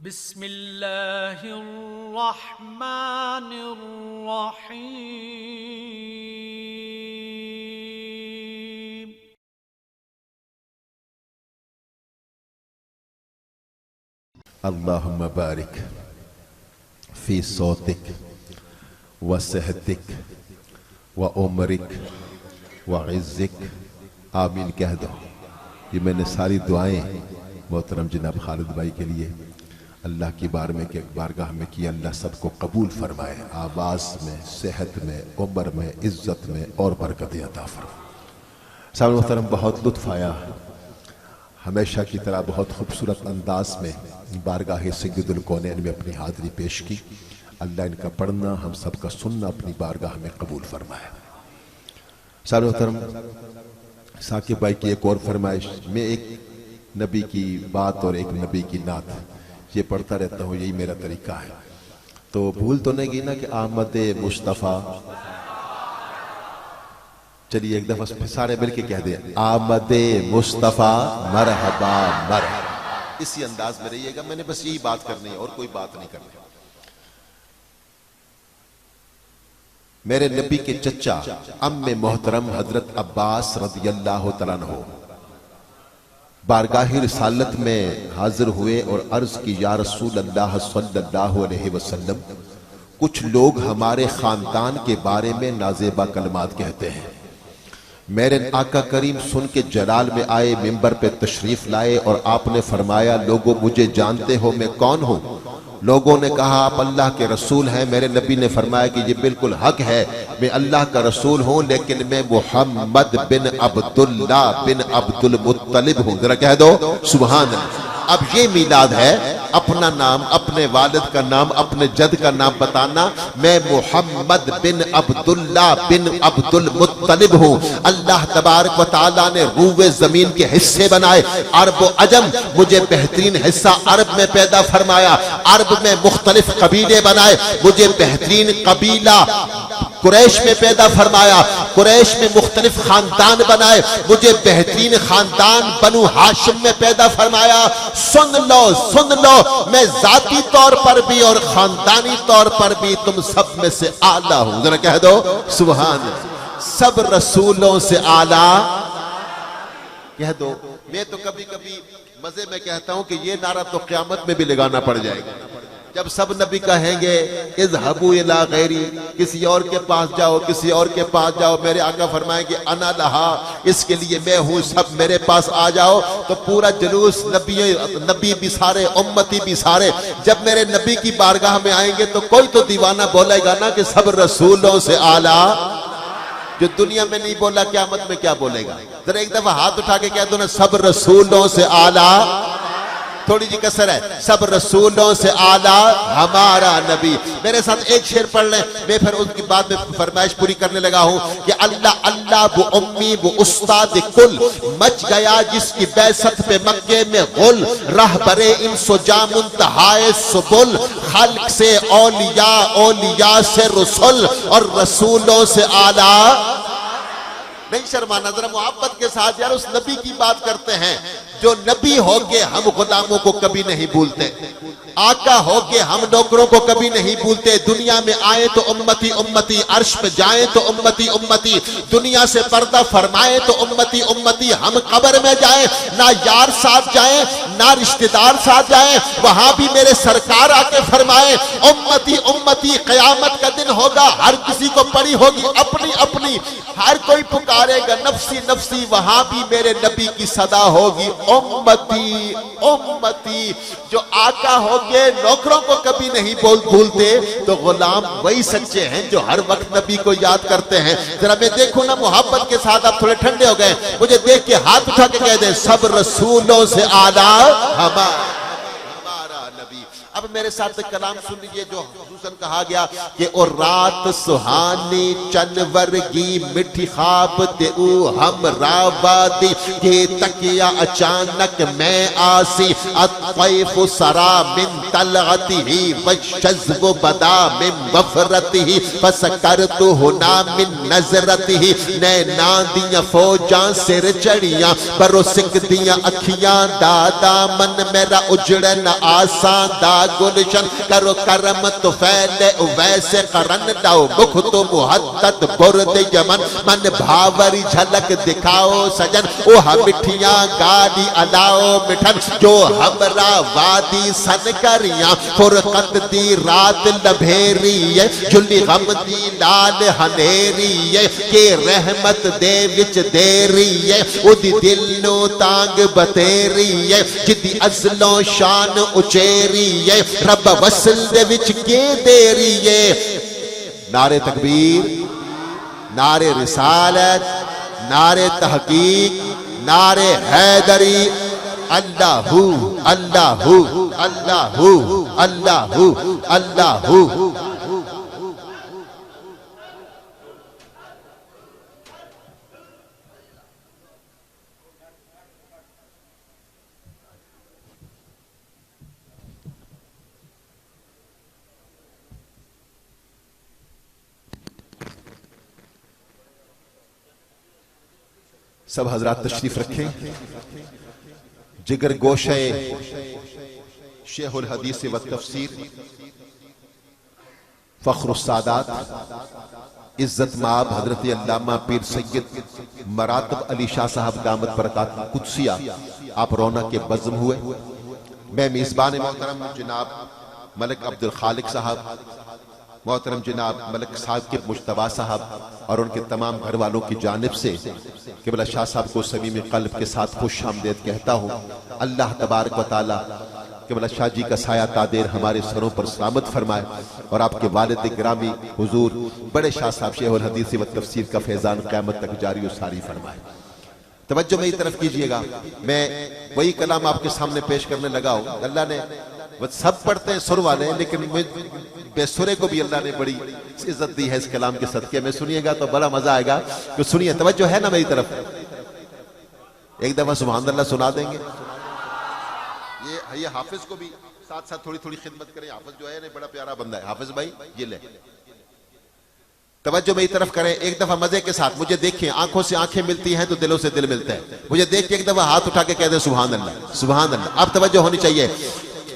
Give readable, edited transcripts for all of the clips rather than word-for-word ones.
بسم اللہ الرحمن الرحیم اللہم بارک فی صوتک و صحتک و عمرک و عزک آمین کہہ دو۔ یہ میں نے ساری دعائیں محترم جناب خالد بھائی کے لیے اللہ کی بارگاہ میں کی، اللہ سب کو قبول فرمائے، آواز میں، صحت میں، عمر میں، عزت میں اور برکت عطا فرمائے۔ سامع محترم، بہت لطف آیا، ہمیشہ کی طرح بہت خوبصورت انداز میں بارگاہ سید الکونین میں اپنی حاضری پیش کی۔ اللہ ان کا پڑھنا، ہم سب کا سننا اپنی بارگاہ میں قبول فرمائے۔ سامع محترم، ثاقب بھائی کی ایک اور فرمائش، میں ایک نبی کی بات اور ایک نبی کی نعت یہ پڑھتا رہتا ہوں، یہی میرا طریقہ ہے، تو بھول تو نہیں گئی نا کہ آمد مصطفیٰ، چلیے ایک دفعہ سارے مل کے کہہ دیں، آمد مصطفیٰ مرحبا مرحبا، اسی انداز میں رہیے گا، میں نے بس یہی بات کرنی ہے اور کوئی بات نہیں کرنی۔ میرے نبی کے چچا ام محترم حضرت عباس رضی اللہ تعالیٰ عنہ بارگاہ رسالت میں حاضر ہوئے اور عرض کی، یا رسول اللہ صلی اللہ علیہ وسلم، کچھ لوگ ہمارے خاندان کے بارے میں نازیبہ کلمات کہتے ہیں۔ میرے آقا کریم سن کے جلال میں آئے، منبر پہ تشریف لائے اور آپ نے فرمایا، لوگوں مجھے جانتے ہو میں کون ہوں؟ لوگوں نے کہا آپ اللہ کے رسول ہیں۔ میرے نبی نے فرمایا کہ یہ بالکل حق ہے، میں اللہ کا رسول ہوں، لیکن میں محمد بن عبداللہ بن عبد المطلب ہوں۔ ذرا کہہ دو سبحان اللہ۔ اب یہ میلاد ہے، اپنا نام، اپنے والد کا نام، اپنے جد کا نام بتانا، میں محمد بن عبداللہ بن عبد المطلب ہوں۔ اللہ تبارک و تعالیٰ نے روئے زمین کے حصے بنائے، عرب و عجم، مجھے بہترین حصہ عرب میں پیدا فرمایا، عرب میں مختلف قبیلے بنائے، مجھے بہترین قبیلہ قریش میں پیدا فرمایا، قریش میں مختلف خاندان بنائے، مجھے بہترین خاندان بنو ہاشم میں پیدا فرمایا۔ سن لو میں ذاتی طور پر بھی اور خاندانی طور پر بھی تم سب میں سے اعلیٰ ہوں۔ ذرا کہہ دو سبحان اللہ۔ سب رسولوں سے اعلیٰ کہہ دو۔ میں تو کبھی کبھی مزے میں کہتا ہوں کہ یہ نعرہ تو قیامت میں بھی لگانا پڑ جائے گا، جب سب نبی کہیں گے اذهبوا الى غیری، کسی اور کے پاس جاؤ، کسی اور کے پاس جاؤ، میرے آقا فرمائیں گے انا لہا، اس کے لیے میں ہوں، سب میرے پاس آ جاؤ، تو پورا جلوس نبی بھی سارے، امتی بھی سارے جب میرے نبی کی بارگاہ میں آئیں گے تو کوئی تو دیوانہ بولے گا نا کہ سب رسولوں سے اعلیٰ۔ جو دنیا میں نہیں بولا قیامت میں کیا بولے گا؟ ذرا ایک دفعہ ہاتھ اٹھا کے کہہ دو نا، سب رسولوں سے اعلیٰ، تھوڑی جی کسر ہے، سب رسولوں سے اعلیٰ ہمارا نبی۔ میرے ساتھ ایک شعر پڑھ لیں، میں پھر اس کی بعد میں فرمائش پوری کرنے لگا ہوں کہ اللہ اللہ وہ امی وہ استاد کل، مچ گیا جس کی بعثت پہ مکے میں غل، رہبر انس و جاں منتہائے سبل، خلق سے اولیاء اولیاء سے رسول اور رسولوں سے اعلیٰ۔ نہیں شرمانا، ذرا محبت کے ساتھ یار اس نبی کی بات کرتے ہیں جو نبی ہو کے ہم غلاموں کو کبھی نہیں بھولتے، آقا ہو کے ہم نوکروں کو کبھی نہیں بھولتے۔ دنیا میں آئے تو امتی امتی، عرش پہ جائیں تو امتی امتی، دنیا سے پردہ فرمائے تو امتی امتی، ہم قبر میں جائیں نہ یار ساتھ جائیں نہ رشتہ دار ساتھ جائیں، وہاں بھی میرے سرکار آ کے فرمائے امتی امتی، قیامت کا دن ہوگا، ہر کسی کو پڑی ہوگی اپنی اپنی، ہر کوئی پکارے گا نفسی نفسی، وہاں بھی میرے نبی کی صدا ہوگی امتی امتی۔ جو آقا ہو کے نوکروں کو کبھی نہیں بھولتے تو غلام وہی سچے ہیں جو ہر وقت نبی کو یاد کرتے ہیں۔ ذرا میں دیکھوں نا محبت کے ساتھ، آپ تھوڑے ٹھنڈے ہو گئے، مجھے دیکھ کے ہاتھ اٹھا کے کہہ دیں، سب رسولوں سے اعلیٰ ہمارا نبی۔ اب میرے ساتھ کلام سن لیجئے جو خصوصاً کہا گیا کہ اور رات سہانی چنورگی مٹھی خواب تے او ہم راوادی، کہ تکیا اچانک میں آسی، الطیف سرا من طلعتی والشذب بدا من وفرتی، فسکرتو ہنا من نظرتی، نینا دیاں فوجاں سر چڑیاں، برو سکھ دیاں اکھیاں دادا من میرا اجڑن آسا آسان دا گلشن کرو کرم تو پھیلے ویسے قرن لاؤ بخ تو محدت برد یمن من بھاوری جھلک دکھاؤ سجن اوہ مٹھیاں گاڑی الاؤ مٹھن جو ہمرا وادی سن کریاں فرقت دی رات لبھیری ہے جلی غم دی لال ہنیری ہے کہ رحمت دے وچ دیری ہے او دی دل نو تانگ بتیری ہے جدی ازلوں شان اچیری ہے رب وصل دے وچ کے دیری ہے نعرے تکبیر نعرے رسالت نعرے تحقیق نعرے حیدری اللہ اللہ اللہ اللہ اللہ سب حضرات تشریف رکھیں جگر گوشہ شیخ الحدیث و تفسیر فخر السادات عزت مآب حضرت علامہ پیر سید مراتب علی شاہ صاحب دامت برکات قدسیہ آپ رونق کے بزم ہوئے میں میزبان محترم جناب ملک عبد الخالق صاحب محترم جناب ملک صاحب کے مجتبیٰ صاحب اور ان کے تمام گھر والوں کی جانب سے قبلہ شاہ صاحب کو صمیم قلب کے ساتھ خوش آمدید کہتا ہوں اللہ تبارک و تعالی قبلہ شاہ جی کا سایہ تادیر ہمارے سروں پر سلامت فرمائے اور آپ کے والد گرامی حضور بڑے شاہ صاحب شیخ الحدیث و تفسیر کا فیضان قیامت تک جاری و ساری فرمائے توجہ میری طرف کیجئے گا میں وہی کلام آپ کے سامنے پیش کرنے لگا ہوں اللہ نے وہ سب پڑھتے ہیں سر والے لیکن بے سرے کو بھی اللہ نے بڑی عزت دی ہے اس کلام کے صدقے میں سنیے گا تو بڑا مزہ آئے گا کہ سنیے توجہ ہے نا میری طرف ایک دفعہ سبحان اللہ سنا دیں گے یہ حافظ کو بھی ساتھ ساتھ تھوڑی تھوڑی خدمت کریں حافظ جو ہے بڑا پیارا بندہ ہے حافظ بھائی یہ لے توجہ میری طرف کریں ایک دفعہ مزے کے ساتھ مجھے دیکھیں آنکھوں سے آنکھیں ملتی ہیں تو دلوں سے دل ملتا ہے مجھے دیکھ کے ایک دفعہ ہاتھ اٹھا کے کہہ دیں سبحان اللہ اب توجہ ہونی چاہیے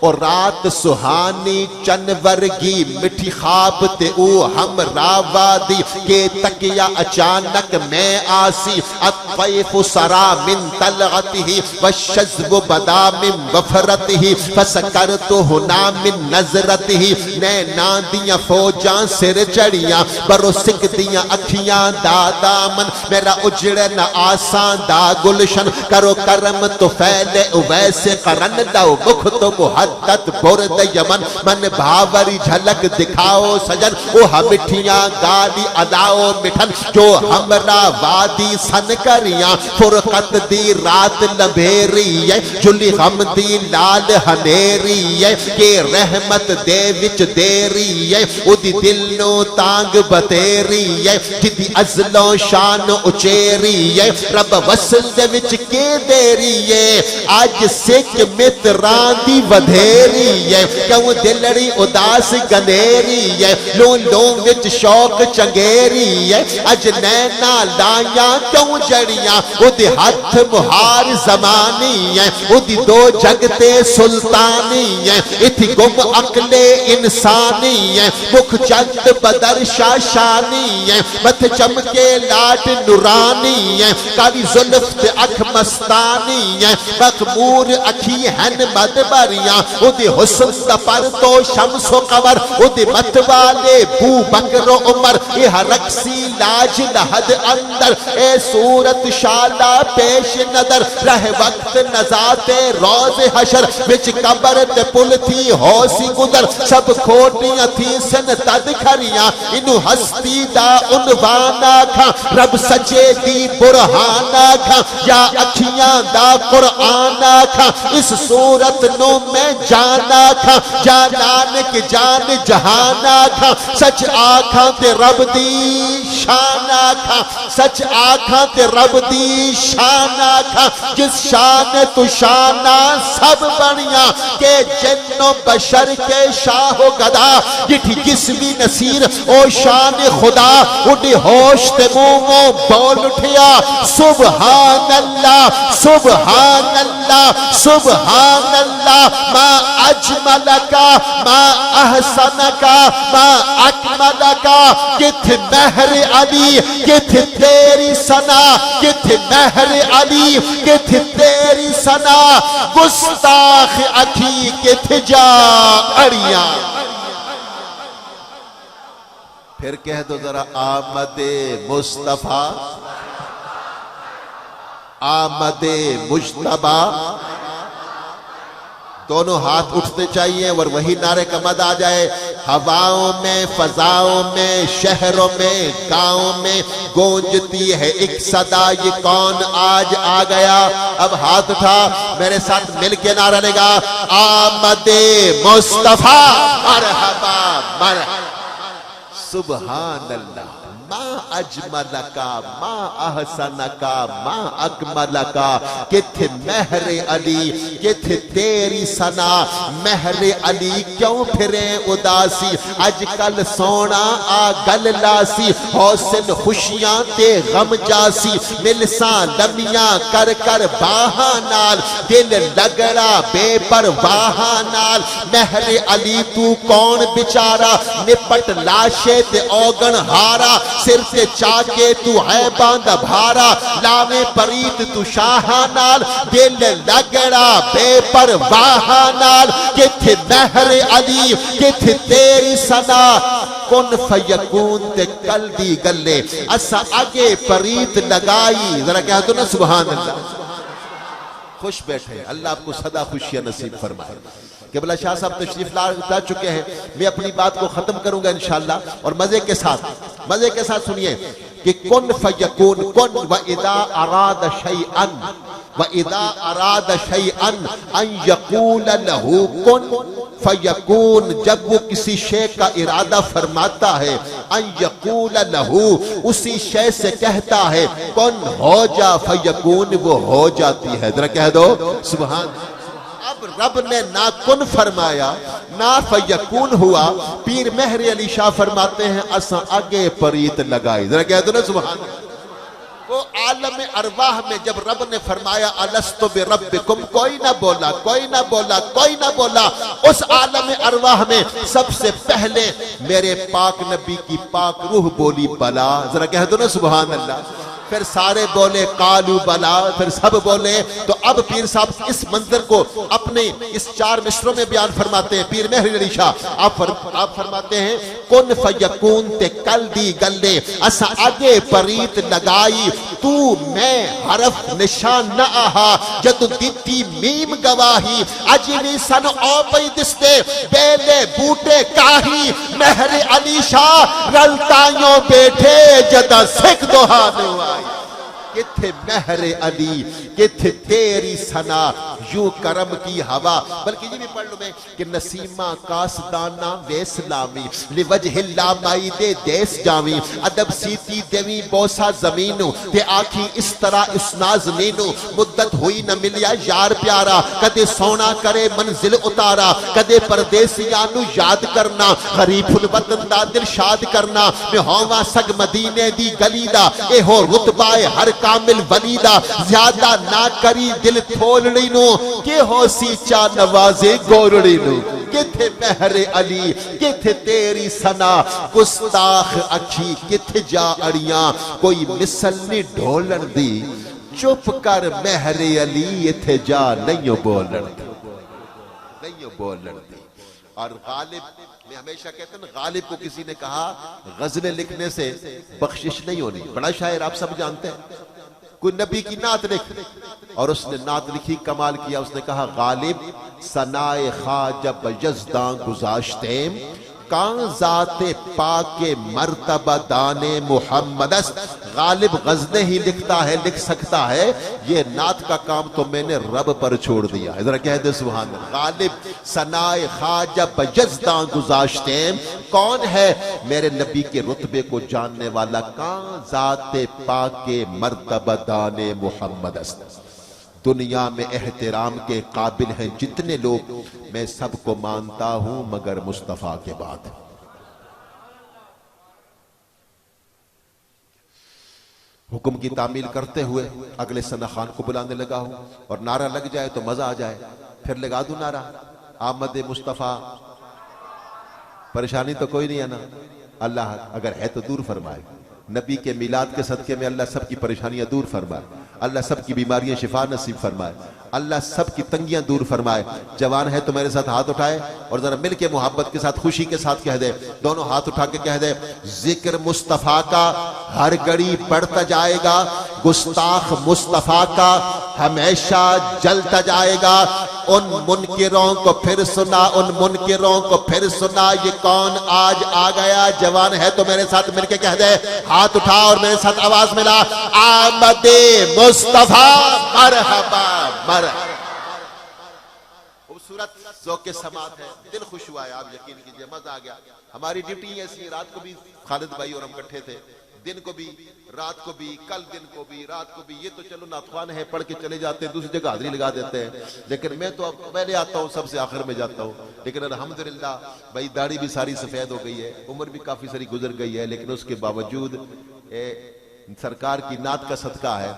اور رات سہانی چنورگی مٹھی خواب تے او ہم راوادی کے تکیا اچانک میں آسی الطیف سرا من طلعته والشذب بدا من وفرته فسکرت ہنا من نظرته نینا دیاں فوجاں سر چڑیاں برو سکھ دیاں اکھیاں دادا من میرا اجڑے نہ آسان دا گلشن کرو کرم تو پھیلے ویسے قرن لاؤ بخ تو محدت برد یمن من بھاوری جھلک دکھاؤ سجن اوہ مٹھیاں گالی الاؤ مٹھن جو ہمرا وادی سن کریاں فرقت دی رات لبھیری ہے جلی غم دی لال ہنیری ہے کہ رحمت دے وچ دیری ہے او دی دل نو تانگ بتیری ہے جدی ازلوں شان اچیری ہے رب وصل دے وچ کے دیری ہے آج سکھ متران دی ودھیری ہے کیوں دلڑی اداس گنیری ہے لون لون وچ شوق چنگیری ہے اج نینا لائیاں کیوں جڑیاں او دی ہاتھ مہار زمانی ہے او دی دو جگتے سلطانی ہے اتھی گم عقل انسانی ہے مکھ چند بدر شاشانی ہے مت چمکے لاٹ نورانی ہے کالی زلف تے اکھ مستانی ہے مخمور اکھی ہن مدبریاں او دی حسن سفر تو شمس و قمر او دی مت والے بو بکر و عمر یہ رقصی لاج لحد اندر اے صورت شالا پیش نظر رہ وقت نزات روز حشر وچ قبر تے پل تھی ہوسی گدر سب کھوٹیاں تھی سن تد کھریاں انو ہستی دا عنوانا کھا رب سچے دی برہانا کھا یا اکھیاں دا قرآنا کھا اس صورت نو میں جانا کھا جانان کے جان جہانا کھا سچ آکھاں تے رب دی شانا کھا سچ آکھاں تے رب دی شانا کھا جس شان تو شانا سب بنیاں کہ جن و بشر کے شاہ و گدا جٹھی جسمی نصیر او شان خدا اٹھی ہوش تے مومو بول اٹھیا سبحان اللہ سبحان اللہ سبحان اللہ اجمل کا ما احسن کا ما اکمل کا، کت مہر علی کت تیری ثنا، کت مہر علی کت تیری ثنا، گستاخ اکھی کت جا اڑیاں۔ پھر کہہ دو ذرا آمد مصطفیٰ، آمد مجتبیٰ، دونوں ہاتھ اٹھتے چاہیے اور وہی نعرے کا مد آ جائے۔ ہواؤں میں، فضاؤں میں، شہروں میں، گاؤں میں گونجتی ہے ایک صدا، یہ کون آج آ گیا؟ اب ہاتھ اٹھا میرے ساتھ مل کے نعرہ لگا، آمد مصطفیٰ مرحبا مرحبا۔ سبحان اللہ، ما اجمل کا ما احسن کا ما اکمل کا، کتھ مہر علی کتھ تیری ثنا، مہر علی کیوں پھرے اداسی، اج کل سونا آ گل لاسی، حسن خوشیاں تے غم جاسی، ملساں لمیاں کر کر باہاں نال، دل لگڑا بے پرواہاں نال، مہر علی تو کون بچارا، نپٹ لاشے تے اوگن ہارا، سر سے چاکے تو ہے باندھ بھارا، لاویں پریت تو شاہاں نال، دل لگڑا بے پرواہاں نال، کتھ مہر علی کتھ تیری ثنا، کن فیکون تے کل دی گلے، اسا آگے پریت لگائی، ذرا کہہ دو نا سبحان اللہ۔ خوش بیٹھے، اللہ آپ کو صدا خوشیاں نصیب فرمائے۔ قبلہ شاہ صاحب تشریف لا چکے ہیں، میں اپنی بات کو ختم کروں گا انشاءاللہ، اور مزے کے ساتھ سنیے کہ کن فیکون، کن وَإِذَا أَرَادَ شَيْئًا وَإِذَا أَرَادَ شَيْئًا أَن يَقُولَ لَهُ کن فیکون، جب وہ کسی شے کا ارادہ فرماتا ہے، ان یقول لہو، اسی شے سے کہتا ہے کن ہو جا، فیکون وہ ہو جاتی ہے، ذرا کہہ دو سبحان۔ اب رب نے نہ کن فرمایا نہ فیکون ہوا، پیر مہر علی شاہ فرماتے ہیں اساں آگے پریت لگائی، ذرا کہہ دو نا سبحان۔ وہ عالم ارواح میں جب رب نے فرمایا الستو بربکم، کوئی نہ بولا کوئی نہ بولا کوئی نہ بولا، اس عالم ارواح میں سب سے پہلے میرے پاک نبی کی پاک روح بولی بلا، ذرا کہہ دو نا سبحان اللہ۔ پھر سارے بولے قالو بلا، پھر سب بولے۔ تو اب پیر صاحب اس منظر کو اپنے اس 4 مصروں میں بیان فرماتے ہیں، پیر مہر علی شاہ آپ فرماتے ہیں کن فیکون تے کل دی گلے، اسا آگے پریت لگائی، تو میں حرف نشان نہ آہا، جد دیتی میم گواہی، اجوی سن او پئی دستے بیلے بوٹے کاہی، مہر علی شاہ رلتائیوں بیٹھے جدہ سکھ دوہانو آئی، کتھ مہر علی کتھ تیری ثنا، یوں کرم کی ہوا۔ بلکہ یہ بھی پڑھ لوں میں کہ نسیمہ کاسدانہ ویسلامی، لوجہ اللہ مائی دے دیس جامی، ادب سیتی دیوی بوسا زمینو، تے آکھی اس طرح اس نازنینو، مدت ہوئی نہ ملیا یار پیارا، کدے سونا کرے منزل اتارا، کدے پردیسیانو یاد کرنا، غریب الوطن دا دل شاد کرنا، میں ہوا سگ مدینے دی گلی دا، اے ہو رتبہ ہر کامل ولی دا، زیادہ نہ کری دل تھولڑی نو، کہ ہو سی چا نوازے گورڑی نو، کتھ مہر علی کتھ تیری ثنا، گستاخ اکھی کتھ جا اڑیاں، کوئی مثل نہیں ڈھولن دی، چپ کر مہر علی اتھے جا نہیں بولن دی۔ اور غالب میں ہمیشہ کہتا ہوں، غالب کو کسی نے کہا غزلیں لکھنے سے بخشش نہیں ہونی، بڑا شاعر آپ سب جانتے ہیں، کوئی نبی کی نعت لکھ، اور اس نے نعت لکھی، کمال کیا، اس نے کہا غالب ثنائے خواجہ بجزداں گزاشتیم، کان ذات پاک مرتبہ دان محمد است۔ غالب غزلیں ہی لکھتا ہے، لکھ سکتا ہے، یہ نعت کا کام تو میں نے رب پر چھوڑ دیا ہے، ذرا کہہ دے سبحان اللہ۔ غالب ثنائے خواجہ بجزداں گزاشتیم، کون ہے میرے نبی کے رتبے کو جاننے والا، کان ذات پاک مرتبہ دان محمد است۔ دنیا میں احترام کے قابل ہیں جتنے لوگ، میں سب کو مانتا ہوں مگر مصطفیٰ کے بعد۔ حکم کی تعمیل کرتے ہوئے اگلے ثنا خان کو بلانے لگا ہوں، اور نعرہ لگ جائے تو مزہ آ جائے، پھر لگا دوں نعرہ، آمد مصطفیٰ، پریشانی تو کوئی نہیں ہے نا؟ اللہ اگر ہے تو دور فرمائے، نبی کے میلاد کے صدقے میں اللہ سب کی پریشانیاں دور فرمائے، اللہ سب کی بیماریاں شفا نصیب فرمائے، اللہ سب کی تنگیاں دور فرمائے۔ جوان ہے تو میرے ساتھ ہاتھ اٹھائے اور ذرا مل کے محبت کے ساتھ خوشی کے ساتھ کہہ دے، دونوں ہاتھ اٹھا کے کہہ دے، ذکر مصطفیٰ کا ہر گھڑی بڑھتا جائے گا، گستاخ مصطفیٰ کا ہمیشہ جلتا جائے گا۔ ان منکروں کو پھر سنا، ان منکروں کو پھر سنا، یہ کون آج آ گیا؟ جوان ہے تو میرے ساتھ مل کے کہہ دے، ہاتھ اٹھا اور میرے ساتھ آواز ملا، آمد مصطفیٰ مرحبا مرحبا۔ خوبصورت ذوق سماعت ہے، دل خوش ہوا ہے، آپ یقین کیجئے، مزہ آ گیا۔ ہماری ڈیوٹی ایسی ہے، رات کو بھی خالد بھائی اور ہم کٹھے تھے، دن کو بھی، رات کو بھی، کل دن کو بھی، رات کو بھی۔ یہ تو چلو ناتخوان ہے، پڑھ کے چلے جاتے ہیں، دوسری جگہ حاضری لگا دیتے ہیں، لیکن میں تو اب پہلے آتا ہوں، سب سے آخر میں جاتا ہوں۔ لیکن الحمدللہ بھائی داڑھی بھی ساری سفید ہو گئی ہے، عمر بھی کافی ساری گزر گئی ہے، لیکن اس کے باوجود سرکار کی نعت کا صدقہ ہے،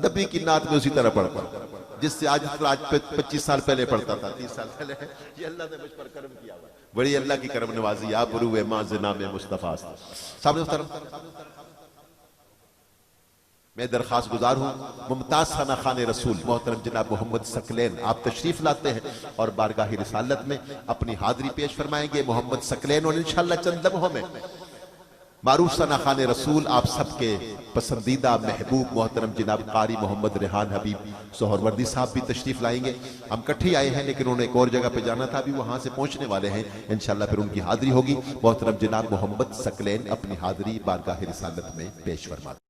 نبی کی نعت میں اسی طرح پڑھتا ہوں جس سے آج 25 سال پہلے پڑھتا تھا، 30 سال پہلے۔ یہ اللہ نے مجھ پر کرم کیا ہوا، بڑی اللہ کی کرم نوازی، آپ بروے ماں زنام مصطفیٰ۔ سامنے میں درخواست گزار ہوں، ممتاز خانہ خان رسول محترم جناب محمد ثقلین آپ تشریف لاتے ہیں اور بارگاہ رسالت میں اپنی حاضری پیش فرمائیں گے۔ محمد ثقلین اور انشاءاللہ چند لمحوں میں معروف ثنا خان رسول آپ سب کے پسندیدہ محبوب محترم جناب قاری محمد ریحان حبیب سہروردی صاحب بھی تشریف لائیں گے۔ ہم کٹھی آئے ہیں لیکن انہوں نے ایک اور جگہ پہ جانا تھا، ابھی وہاں سے پہنچنے والے ہیں، انشاءاللہ پھر ان کی حاضری ہوگی۔ محترم جناب محمد ثقلین اپنی حاضری بارگاہ رسالت میں پیش فرماتے ہیں۔